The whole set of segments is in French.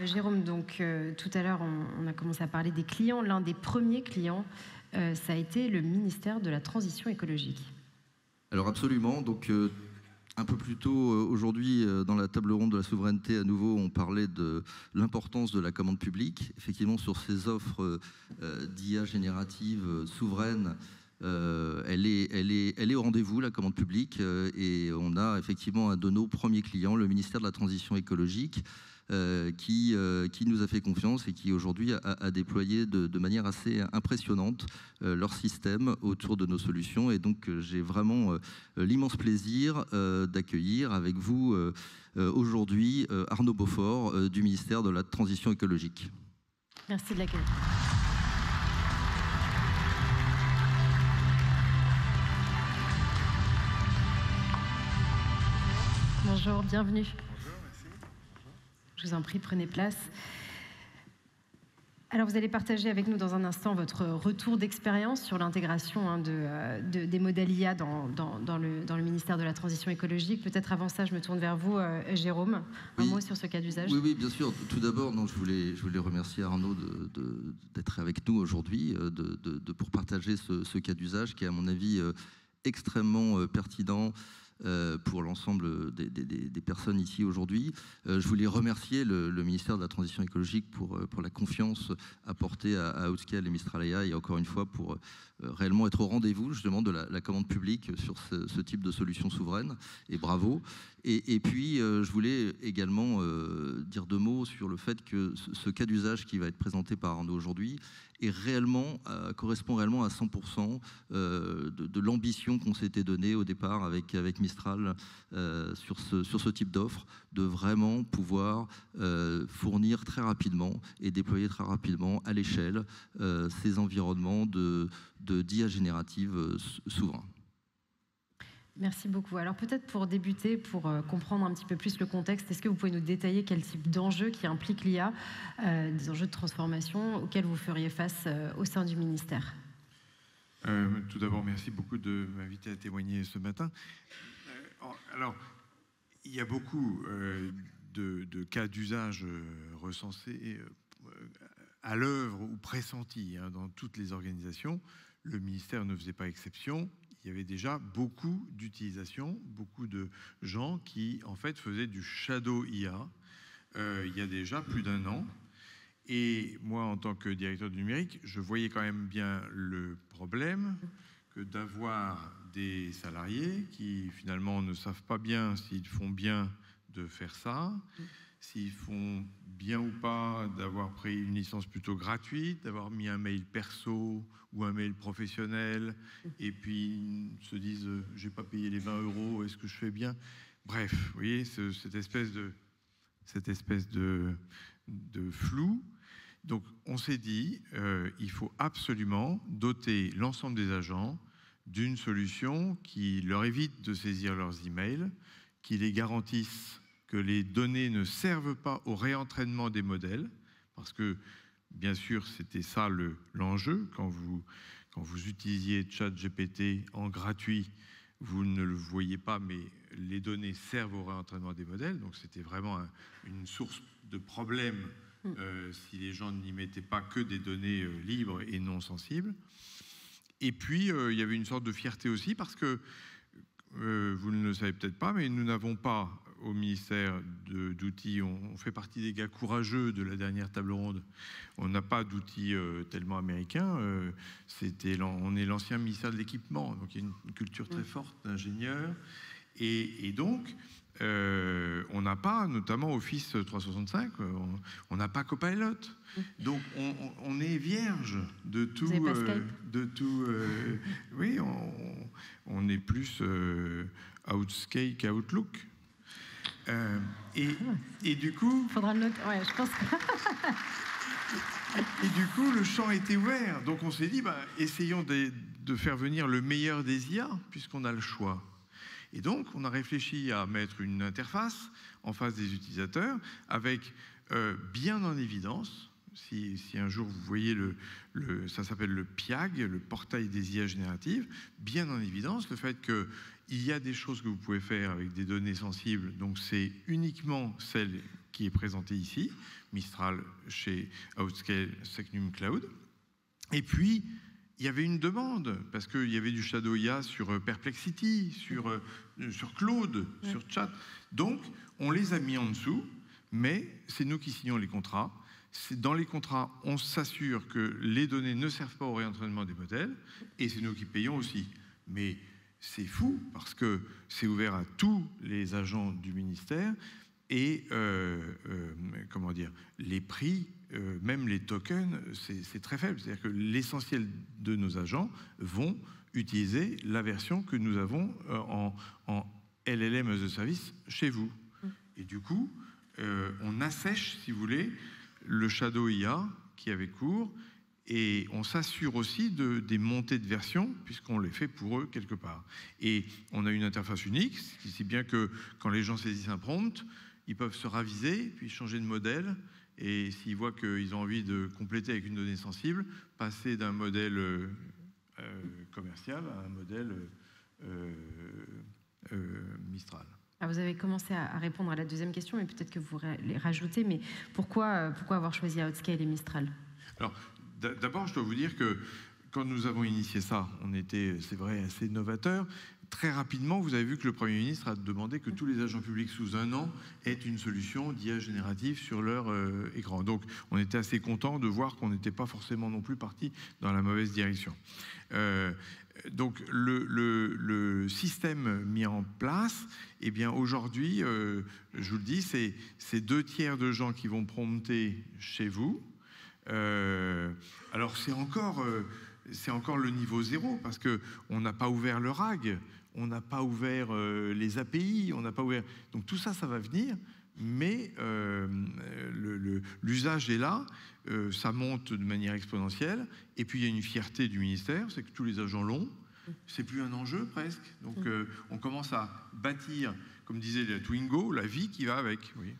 Jérôme, donc tout à l'heure, on a commencé à parler des clients. L'un des premiers clients, ça a été le ministère de la Transition écologique. Alors absolument. Donc un peu plus tôt aujourd'hui, dans la table ronde de la souveraineté, à nouveau, on parlait de l'importance de la commande publique. Effectivement, sur ces offres d'IA générative souveraine, elle est au rendez-vous, la commande publique, et on a effectivement un de nos premiers clients, le ministère de la Transition écologique, qui nous a fait confiance et qui aujourd'hui a déployé de manière assez impressionnante leur système autour de nos solutions. Et donc j'ai vraiment l'immense plaisir d'accueillir avec vous aujourd'hui Arnaud Beaufort du ministère de la Transition écologique. Merci de l'accueil. Bonjour, bienvenue. Bonjour, merci. Je vous en prie, prenez place. Alors, vous allez partager avec nous dans un instant votre retour d'expérience sur l'intégration des modèles IA dans le ministère de la Transition écologique. Peut-être avant ça, je me tourne vers vous, Jérôme. Un mot sur ce cas d'usage. Oui, bien sûr. Tout d'abord, je voulais remercier Arnaud d'être avec nous aujourd'hui, pour partager ce cas d'usage qui est, à mon avis, extrêmement pertinent pour l'ensemble des personnes ici aujourd'hui. Je voulais remercier le ministère de la Transition écologique pour la confiance apportée à Outscale et Mistral AI, et encore une fois pour réellement être au rendez-vous justement de la commande publique sur ce type de solution souveraine, et bravo. Et puis je voulais également dire deux mots sur le fait que ce cas d'usage qui va être présenté par Arnaud aujourd'hui correspond réellement à 100% de l'ambition qu'on s'était donnée au départ avec Mistral sur ce type d'offre, de vraiment pouvoir fournir très rapidement et déployer très rapidement à l'échelle ces environnements d'IA générative souverains. Merci beaucoup. Alors peut-être pour débuter, pour comprendre un petit peu plus le contexte, est-ce que vous pouvez nous détailler quel type d'enjeux qui impliquent l'IA, des enjeux de transformation auxquels vous feriez face au sein du ministère? Tout d'abord, merci beaucoup de m'inviter à témoigner ce matin. Alors, il y a beaucoup de cas d'usage recensés à l'œuvre ou pressentis dans toutes les organisations. Le ministère ne faisait pas exception. Il y avait déjà beaucoup d'utilisation, beaucoup de gens qui, en fait, faisaient du shadow IA il y a déjà plus d'un an. Et moi, en tant que directeur du numérique, je voyais quand même bien le problème que d'avoir des salariés qui, finalement, ne savent pas bien s'ils font bien de faire ça, s'ils font bien ou pas d'avoir pris une licence plutôt gratuite, d'avoir mis un mail perso ou un mail professionnel, et puis se disent « j'ai pas payé les 20 €, est-ce que je fais bien ?» Bref, vous voyez, cette espèce de flou. Donc on s'est dit il faut absolument doter l'ensemble des agents d'une solution qui leur évite de saisir leurs emails, qui les garantisse que les données ne servent pas au réentraînement des modèles, parce que, bien sûr, c'était ça l'enjeu. Quand vous utilisiez ChatGPT en gratuit, vous ne le voyez pas, mais les données servent au réentraînement des modèles. Donc c'était vraiment une source de problème si les gens n'y mettaient pas que des données libres et non sensibles. Et puis, il y avait une sorte de fierté aussi, parce que, vous ne le savez peut-être pas, mais nous n'avons pas au ministère d'outils, on fait partie des gars courageux de la dernière table ronde, on n'a pas d'outils tellement américains, on est l'ancien ministère de l'équipement, donc il y a une culture très forte d'ingénieurs, et donc on n'a pas, notamment Office 365, on n'a pas Copilot, donc on est vierge de tout. Vous avez pas Skype? Oui, on est plus Outscale qu'Outlook. Et du coup... Faudra le noter, ouais, je pense que... Et du coup, le champ était ouvert. Donc on s'est dit, essayons de faire venir le meilleur des IA, puisqu'on a le choix. Et donc, on a réfléchi à mettre une interface en face des utilisateurs, avec bien en évidence, si un jour vous voyez ça s'appelle le PIAG, le portail des IA génératives, bien en évidence le fait qu'il y a des choses que vous pouvez faire avec des données sensibles, donc c'est uniquement celles qui est présenté ici, Mistral chez Outscale Secnum Cloud. Et puis, il y avait une demande, parce qu'il y avait du Shadow IA sur Perplexity, sur Claude, sur Chat. Donc, on les a mis en dessous, mais c'est nous qui signons les contrats. Dans les contrats, on s'assure que les données ne servent pas au réentraînement des modèles, et c'est nous qui payons aussi. Mais c'est fou, parce que c'est ouvert à tous les agents du ministère, et comment dire, les prix, même les tokens, c'est très faible. C'est-à-dire que l'essentiel de nos agents vont utiliser la version que nous avons en LLM as a service chez vous. Et du coup, on assèche, si vous voulez, le Shadow IA qui avait cours, et on s'assure aussi des montées de versions, puisqu'on les fait pour eux quelque part. Et on a une interface unique, si bien que quand les gens saisissent un prompt, ils peuvent se raviser, puis changer de modèle, et s'ils voient qu'ils ont envie de compléter avec une donnée sensible, passer d'un modèle commercial à un modèle Mistral. Alors vous avez commencé à répondre à la deuxième question, mais peut-être que vous les rajoutez, mais pourquoi avoir choisi Outscale et Mistral? Alors, d'abord, je dois vous dire que quand nous avons initié ça, on était, c'est vrai, assez novateur. Très rapidement, vous avez vu que le Premier ministre a demandé que tous les agents publics sous 1 an aient une solution d'IA générative sur leur écran. Donc, on était assez content de voir qu'on n'était pas forcément non plus parti dans la mauvaise direction. Donc, le système mis en place, eh bien, aujourd'hui, je vous le dis, c'est 2/3 de gens qui vont prompter chez vous. Alors, c'est encore le niveau 0, parce qu'on n'a pas ouvert le RAG, on n'a pas ouvert les API, on n'a pas ouvert... Donc tout ça, ça va venir, mais l'usage est là, ça monte de manière exponentielle, et puis il y a une fierté du ministère, c'est que tous les agents l'ont, c'est plus un enjeu presque, donc on commence à bâtir, comme disait la Twingo, la vie qui va avec. Oui.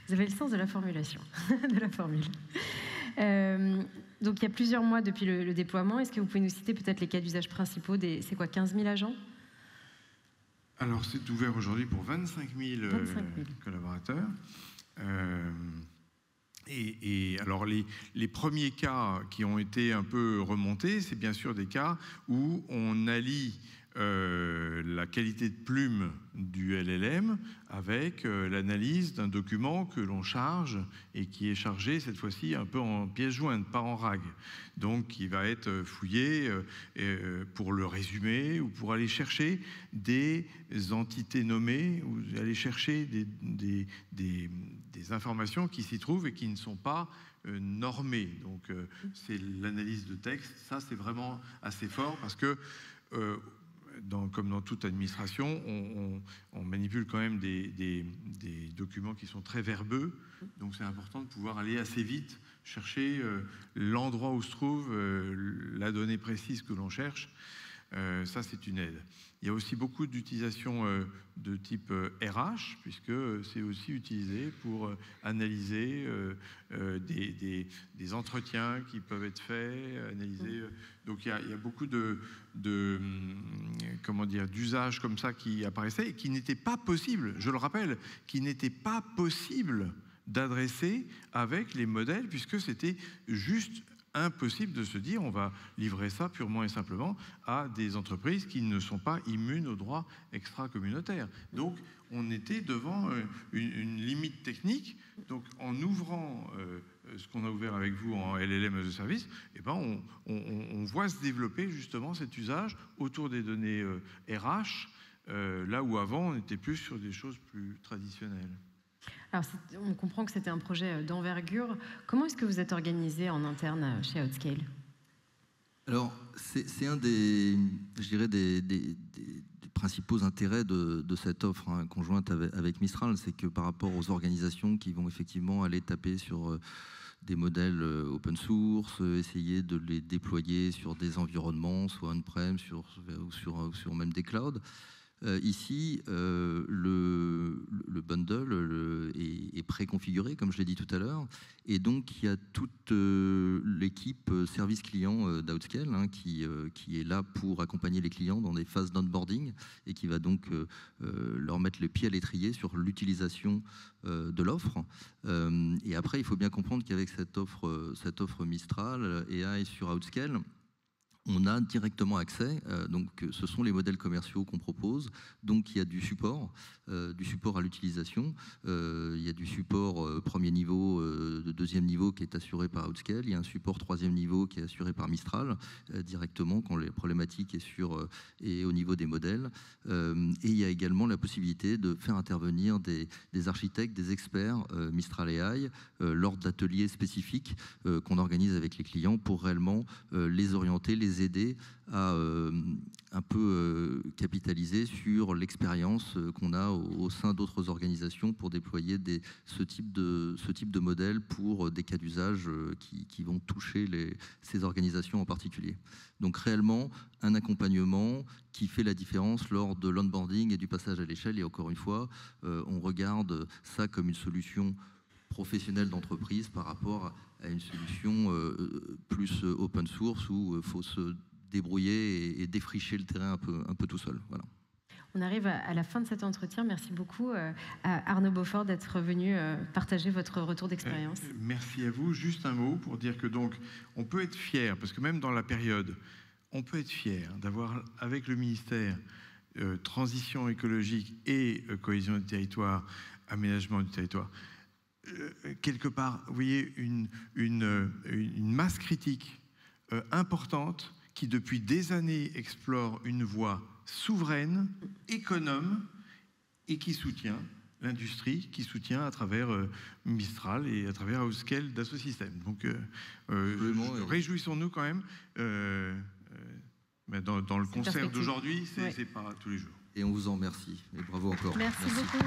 Vous avez le sens de la formulation, de la formule. Donc il y a plusieurs mois depuis le déploiement. Est-ce que vous pouvez nous citer peut-être les cas d'usage principaux c'est quoi, 15 000 agents? Alors c'est ouvert aujourd'hui pour 25 000 collaborateurs. Et alors les premiers cas qui ont été un peu remontés, c'est bien sûr des cas où on allie la qualité de plume du LLM avec l'analyse d'un document que l'on charge et qui est chargé cette fois-ci un peu en pièce jointe, pas en RAG. Donc qui va être fouillé pour le résumer ou pour aller chercher des entités nommées ou aller chercher des informations qui s'y trouvent et qui ne sont pas normées. Donc c'est l'analyse de texte. Ça, c'est vraiment assez fort parce que comme dans toute administration, on manipule quand même des documents qui sont très verbeux. Donc c'est important de pouvoir aller assez vite chercher l'endroit où se trouve la donnée précise que l'on cherche. Ça, c'est une aide. Il y a aussi beaucoup d'utilisation de type RH, puisque c'est aussi utilisé pour analyser des entretiens qui peuvent être faits, analyser. Donc il y a beaucoup d'usages comme ça qui apparaissaient et qui n'étaient pas possibles, je le rappelle, qui n'étaient pas possibles d'adresser avec les modèles, puisque c'était juste impossible de se dire on va livrer ça purement et simplement à des entreprises qui ne sont pas immunes aux droits extra-communautaires. Donc on était devant une limite technique. Donc en ouvrant ce qu'on a ouvert avec vous en LLM as a service, eh ben on voit se développer justement cet usage autour des données RH, là où avant on était plus sur des choses plus traditionnelles. Alors, on comprend que c'était un projet d'envergure. Comment est-ce que vous êtes organisé en interne chez Outscale? Alors, c'est un des principaux intérêts de cette offre conjointe avec Mistral, c'est que par rapport aux organisations qui vont effectivement aller taper sur des modèles open source, essayer de les déployer sur des environnements, soit on-prem, sur même des clouds, Ici, le bundle est préconfiguré, comme je l'ai dit tout à l'heure, et donc il y a toute l'équipe service client d'Outscale qui est là pour accompagner les clients dans des phases d'onboarding et qui va donc leur mettre les pieds à l'étrier sur l'utilisation de l'offre. Et après, il faut bien comprendre qu'avec cette offre Mistral AI sur Outscale, on a directement accès, donc ce sont les modèles commerciaux qu'on propose, donc il y a du support à l'utilisation, il y a du support premier niveau, deuxième niveau qui est assuré par Outscale, il y a un support troisième niveau qui est assuré par Mistral, directement quand les problématiques est au niveau des modèles, et il y a également la possibilité de faire intervenir des architectes, des experts Mistral AI lors d'ateliers spécifiques qu'on organise avec les clients pour réellement les orienter, les aider à un peu capitaliser sur l'expérience qu'on a au sein d'autres organisations pour déployer ce type de modèle pour des cas d'usage qui vont toucher ces organisations en particulier. Donc réellement, un accompagnement qui fait la différence lors de l'onboarding et du passage à l'échelle. Et encore une fois, on regarde ça comme une solution professionnelle d'entreprise par rapport à une solution plus open source où il faut se débrouiller et défricher le terrain un peu tout seul. Voilà. On arrive à la fin de cet entretien. Merci beaucoup à Arnaud Beaufort d'être venu partager votre retour d'expérience. Merci à vous. Juste un mot pour dire que donc on peut être fier, parce que même dans la période, on peut être fier d'avoir avec le ministère transition écologique et cohésion du territoire, aménagement du territoire, quelque part, vous voyez, une masse critique importante qui, depuis des années, explore une voie souveraine, économe, et qui soutient l'industrie, qui soutient à travers Mistral et à travers Outscale Dassault Systèmes. Donc, réjouissons-nous quand même. Mais dans le concert d'aujourd'hui, c'est pas tous les jours. Et on vous en remercie. Et bravo encore. Merci beaucoup.